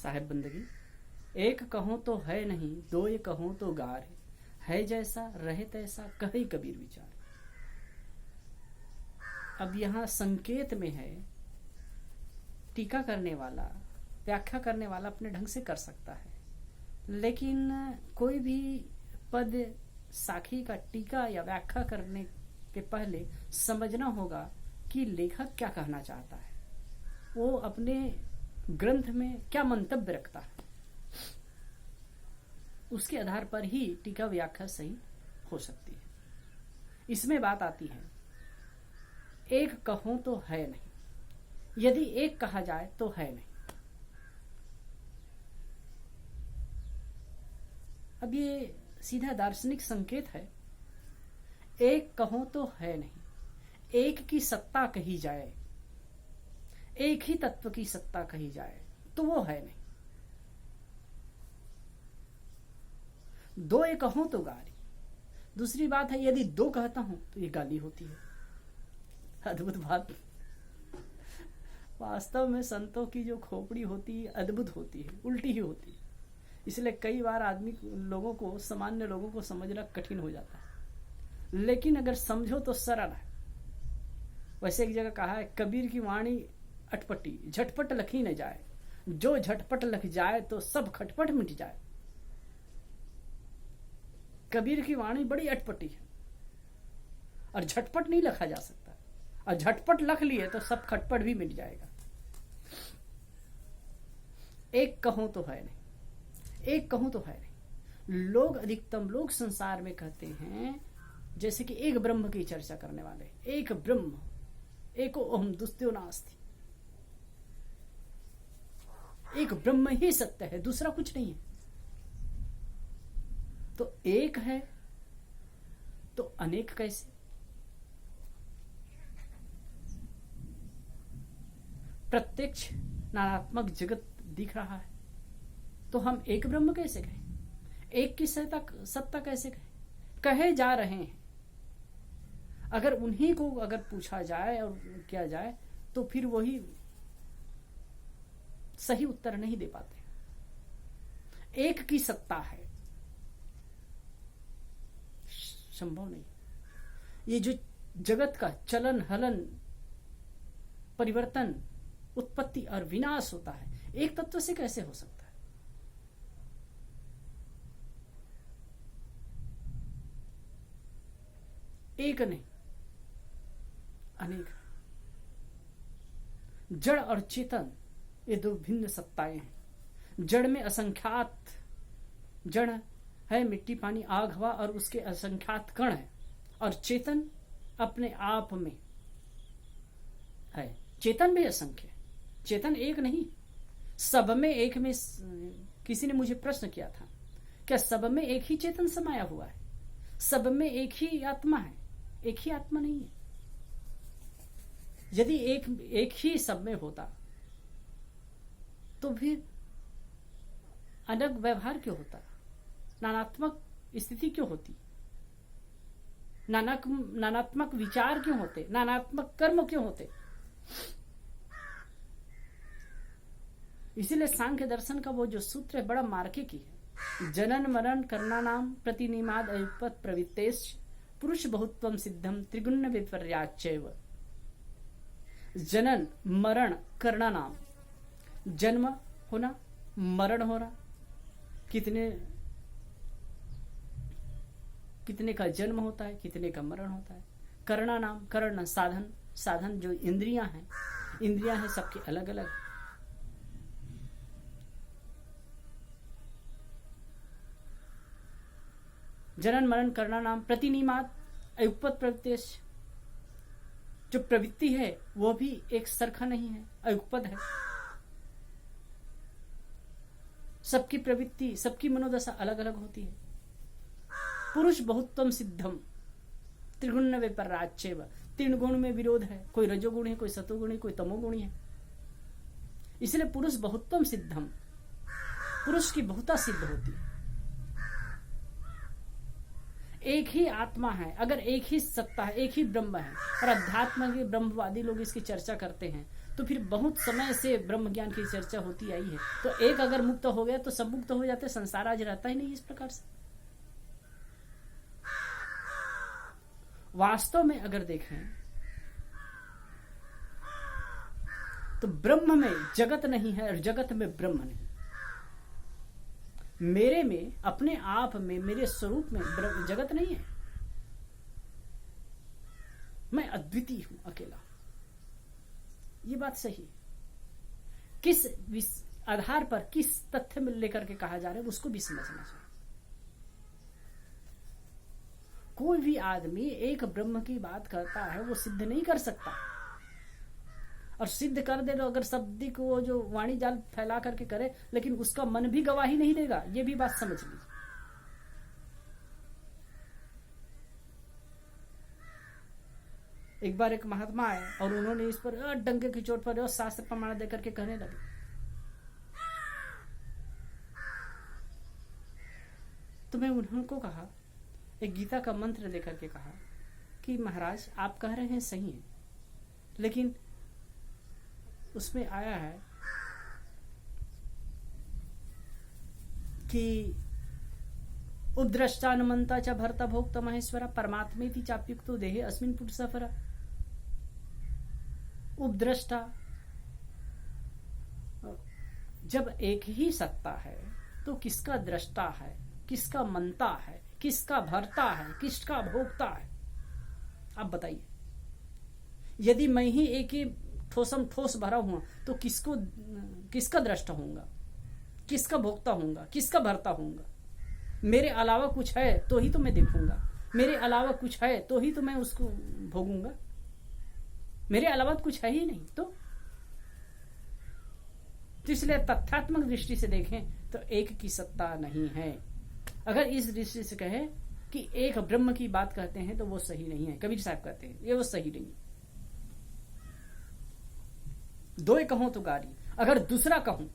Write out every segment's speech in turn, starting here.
साहेब बंदगी। एक कहूँ तो है नहीं, दो ये कहूँ तो गार है जैसा रहे तैसा कहे कबीर विचार। अब यहाँ संकेत में है, टीका करने वाला, व्याख्या करने वाला अपने ढंग से कर सकता है, लेकिन कोई भी पद साखी का टीका या व्याख्या करने के पहले समझना होगा कि लेखक क्या कहना चाहता है, वो अपने ग्रंथ में क्या मंतव्य रखता है। उसके आधार पर ही टीका व्याख्या सही हो सकती है। इसमें बात आती है, एक कहूं तो है नहीं, यदि एक कहा जाए तो है नहीं। अब ये सीधा दार्शनिक संकेत है। एक कहूं तो है नहीं, एक की सत्ता कही जाए, एक ही तत्व की सत्ता कही जाए तो वो है नहीं। दो ये कहूं तो गाली। दूसरी बात है, यदि दो कहता हूं तो ये गाली होती है। अद्भुत बात। वास्तव में संतों की जो खोपड़ी होती है अद्भुत होती है, उल्टी ही होती है। इसलिए कई बार आदमी लोगों को, सामान्य लोगों को समझना कठिन हो जाता है, लेकिन अगर समझो तो सरल है। वैसे एक जगह कहा है, कबीर की वाणी अटपटी, झटपट लखी न जाए, जो झटपट लख जाए तो सब खटपट मिट जाए। कबीर की वाणी बड़ी अटपटी है और झटपट नहीं लिखा जा सकता, और झटपट लख लिए तो सब खटपट भी मिट जाएगा। एक कहूं तो है नहीं, एक कहूं तो है नहीं। लोग, अधिकतम लोग संसार में कहते हैं जैसे कि एक ब्रह्म की चर्चा करने वाले, एक ब्रह्म, एको ओम दुस्त्यो नास्ति, एक ब्रह्म ही सत्य है, दूसरा कुछ नहीं है। तो एक है तो अनेक कैसे? प्रत्यक्ष नानात्मक जगत दिख रहा है तो हम एक ब्रह्म कैसे कहें? एक की सत्ता कैसे कहे जा रहे हैं? अगर उन्हीं को अगर पूछा जाए और किया जाए तो फिर वही सही उत्तर नहीं दे पाते। एक की सत्ता है, संभव नहीं। ये जो जगत का चलन हलन, परिवर्तन, उत्पत्ति और विनाश होता है, एक तत्व से कैसे हो सकता है? एक नहीं, अनेक। जड़ और चेतन ये दो भिन्न सत्ताएं हैं। जड़ में असंख्यात जड़ है, मिट्टी पानी आग हवा और उसके असंख्यात कण है, और चेतन अपने आप में है। चेतन भी असंख्य, चेतन एक नहीं, सब में एक में। किसी ने मुझे प्रश्न किया था, क्या सब में एक ही चेतन समाया हुआ है? सब में एक ही आत्मा है? एक ही आत्मा नहीं है। यदि एक ही सब में होता तो फिर अलग व्यवहार क्यों होता? नानात्मक स्थिति क्यों होती? नानात्मक विचार क्यों होते? नानात्मक कर्म क्यों होते? इसीलिए सांख्य दर्शन का वो जो सूत्र है बड़ा मार्किक ही है। जनन मरण करणानाम प्रतिनिमाद अयुपत प्रवृत्तेश्च पुरुष बहुत्वम सिद्धम त्रिगुण विपर्याच्चैव। जनन मरण करणानाम, जन्म होना, मरण होना, कितने का जन्म होता है, कितने का मरण होता है। करणानाम, कर्ण साधन, साधन जो इंद्रियां हैं, इंद्रियां हैं सबकी अलग अलग। जनन मरण करणानाम प्रतिनिमाद अयुगपत प्रवृत्तेश्च, जो प्रवृत्ति है वो भी एक सरखा नहीं है, अयुगपत है। सबकी प्रवृत्ति, सबकी मनोदशा अलग अलग होती है। पुरुष बहुत्वम सिद्धम त्रिगुण विपर्याच्चैव, तीन गुण में विरोध है, कोई रजोगुण है, कोई सतोगुण है, कोई तमोगुण है। इसलिए पुरुष बहुत्वम सिद्धम, पुरुष की बहुता सिद्ध होती है। एक ही आत्मा है, अगर एक ही सत्ता है, एक ही ब्रह्म है, और अध्यात्म के ब्रह्मवादी लोग इसकी चर्चा करते हैं तो फिर बहुत समय से ब्रह्म ज्ञान की चर्चा होती आई है। तो एक अगर मुक्त हो गया तो सब मुक्त हो जाते, संसार आज रहता ही नहीं इस प्रकार से। वास्तव में अगर देखें तो ब्रह्म में जगत नहीं है और जगत में ब्रह्म नहीं। मेरे में, अपने आप में, मेरे स्वरूप में जगत नहीं है। मैं अद्वितीय हूं, अकेला। ये बात सही है। किस आधार पर, किस तथ्य में लेकर के कहा जा रहा है उसको भी समझना चाहिए। कोई भी आदमी एक ब्रह्म की बात करता है वो सिद्ध नहीं कर सकता, और सिद्ध कर दे तो अगर शब्द को जो वाणी जाल फैला करके करे, लेकिन उसका मन भी गवाही नहीं देगा। ये भी बात समझ लीजिए। एक बार एक महात्मा आए और उन्होंने इस पर डंके की चोट पर शास्त्र प्रमाण देकर के कहने लगे। तो मैं उनको कहा, एक गीता का मंत्र लेकर के कहा कि महाराज आप कह रहे हैं सही है, लेकिन उसमें आया है कि उपद्रष्टानुमंता च भर्ता भोक्ता महेश्वरा परमात्मेति चाप्युक्तो देहे अस्मिन् पुरुषफरा। उपद्रष्टा, जब एक ही सत्ता है तो किसका दृष्टा है, किसका मनता है, किसका भरता है, किसका भोगता है? आप बताइए। यदि मैं ही एक ही ठोसम ठोस भरा हुआ तो किसका दृष्टा होऊंगा, किसका भोगता होऊंगा, किसका भरता होऊंगा? मेरे अलावा कुछ है तो ही तो मैं देखूंगा, मेरे अलावा कुछ है तो ही तो मैं उसको भोगूंगा। मेरे अलावा तो कुछ है ही नहीं। तो इसलिए तथ्यात्मक दृष्टि से देखें तो एक की सत्ता नहीं है। अगर इस दृष्टि से कहें कि एक ब्रह्म की बात कहते हैं तो वो सही नहीं है। कबीर साहब कहते हैं ये वो सही नहीं है। दो कहो तो गाली, अगर दूसरा कहूं,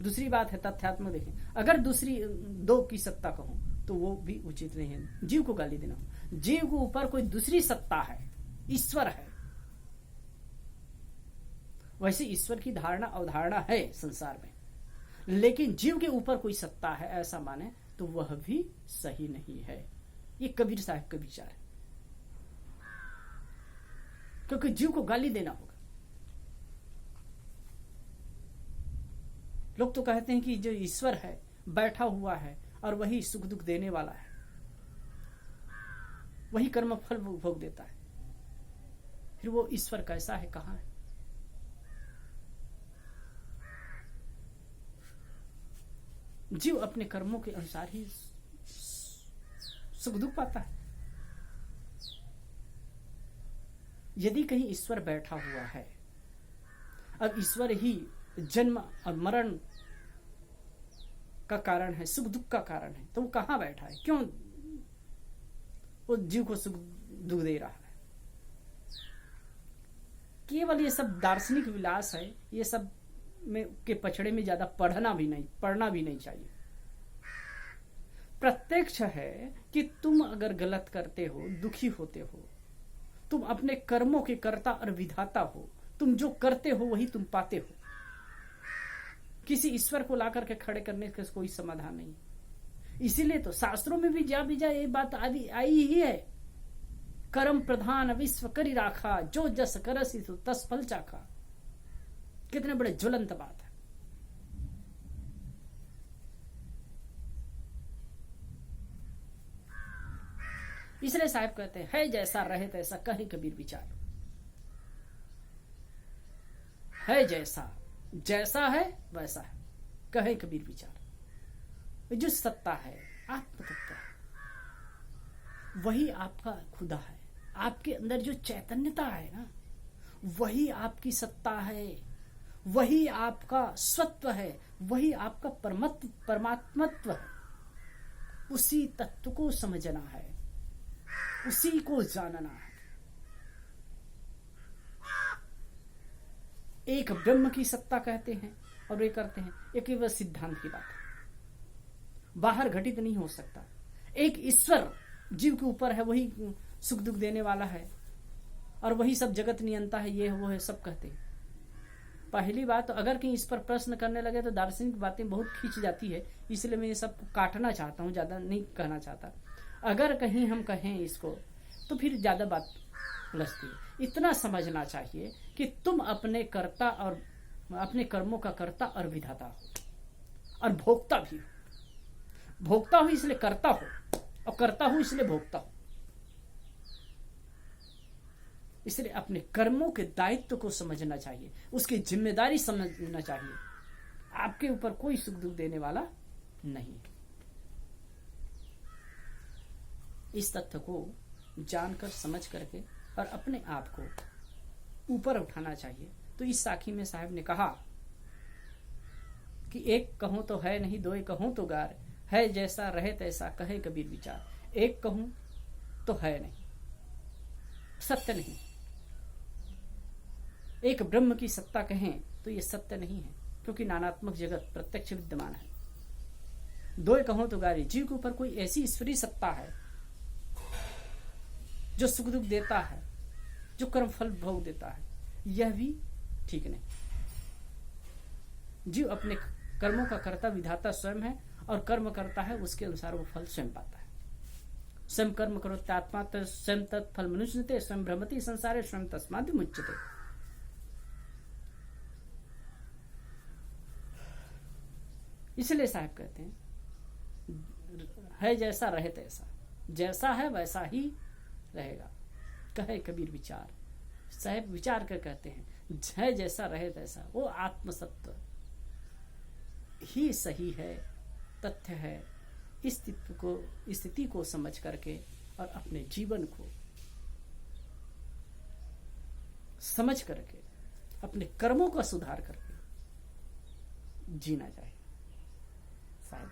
दूसरी बात है तथ्यात्मक देखें, अगर दूसरी दो की सत्ता कहूं तो वो भी उचित नहीं है। जीव को गाली देना, जीव के ऊपर कोई दूसरी सत्ता है, ईश्वर है। वैसे ईश्वर की धारणा अवधारणा है संसार में, लेकिन जीव के ऊपर कोई सत्ता है ऐसा माने तो वह भी सही नहीं है। ये कबीर साहब का विचार है, क्योंकि जीव को गाली देना होगा। लोग तो कहते हैं कि जो ईश्वर है बैठा हुआ है और वही सुख दुख देने वाला है, वही कर्म फल भोग देता है। फिर वो ईश्वर कैसा है, कहां है? जीव अपने कर्मों के अनुसार ही सुख दुख पाता है। यदि कहीं ईश्वर बैठा हुआ है, अब ईश्वर ही जन्म और मरण का कारण है, सुख दुख का कारण है, तो वो कहां बैठा है? क्यों वो जीव को सुख दुख दे रहा है? केवल ये सब दार्शनिक विलास है। ये सब में के पछड़े में ज्यादा पढ़ना भी नहीं चाहिए। प्रत्यक्ष है कि तुम अगर गलत करते हो, दुखी होते हो, तुम अपने कर्मों के कर्ता और विधाता हो। तुम जो करते हो वही तुम पाते हो। किसी ईश्वर को ला करके खड़े करने का कोई समाधान नहीं। इसीलिए तो शास्त्रों में भी जा ये बात आई ही है, कर्म प्रधान विश्व करी राखा, जो जस करसी तो तस फल चाखा। कितने बड़े ज्वलंत बात है। इसलिए साहब कहते हैं, है जैसा रहे तैसा कहे कबीर विचार। है जैसा है वैसा है, कहे कबीर विचार। जो सत्ता है आत्म तत्व है, वही आपका खुदा है। आपके अंदर जो चैतन्यता है ना, वही आपकी सत्ता है, वही आपका स्वत्व है, वही आपका परमात्मत्व है। उसी तत्व को समझना है, उसी को जानना है। एक ब्रह्म की सत्ता कहते हैं और वे करते हैं, ये केवल सिद्धांत की बात है, बाहर घटित नहीं हो सकता। एक ईश्वर जीव के ऊपर है, वही सुख दुख देने वाला है और वही सब जगत नियंता है, ये है वो है, सब कहते हैं। पहली बात तो अगर कहीं इस पर प्रश्न करने लगे तो दार्शनिक बातें बहुत खींच जाती है, इसलिए मैं ये सब काटना चाहता हूँ, ज्यादा नहीं कहना चाहता। अगर कहीं हम कहें इसको तो फिर ज्यादा बात उलझती है। इतना समझना चाहिए कि तुम अपने कर्ता और अपने कर्मों का कर्ता और विधाता हो और भोक्ता भी हो। भोक्ता हो इसलिए कर्ता हो और कर्ता हो इसलिए भोक्ता हो। इसलिए अपने कर्मों के दायित्व को समझना चाहिए, उसकी जिम्मेदारी समझना चाहिए। आपके ऊपर कोई सुख दुख देने वाला नहीं। इस तथ्य को जानकर समझ करके और अपने आप को ऊपर उठाना चाहिए। तो इस साखी में साहब ने कहा कि एक कहूं तो है नहीं, दो कहूं तो गार, है जैसा रहे तैसा कहे कबीर विचार। एक कहूं तो है नहीं, सत्य नहीं। एक ब्रह्म की सत्ता कहें तो ये सत्य नहीं है, क्योंकि नानात्मक जगत प्रत्यक्ष विद्यमान है। दो कहूं तो गारी, जीव के ऊपर कोई ऐसी ईश्वरीय सत्ता है जो सुख दुख देता है, जो कर्म फल भोग देता है, यह भी ठीक नहीं। जीव अपने कर्मों का कर्ता विधाता स्वयं है और कर्म करता है, उसके अनुसार वो फल स्वयं पाता है। स्वयं कर्म करो आत्मा स्वयं तत्फल मनुष्यते, स्वयं भ्रमति संसारे स्वयं तस्माद् मुच्यते। इसलिए साहब कहते हैं है जैसा रहे तैसा, जैसा है वैसा ही रहेगा, कहे कबीर विचार। साहब विचार कर कहते हैं है जैसा रहे तैसा, वो आत्मसत्व ही सही है, तथ्य है। इस स्थिति को समझ करके और अपने जीवन को समझ करके अपने कर्मों का सुधार करके जीना चाहिए। शायद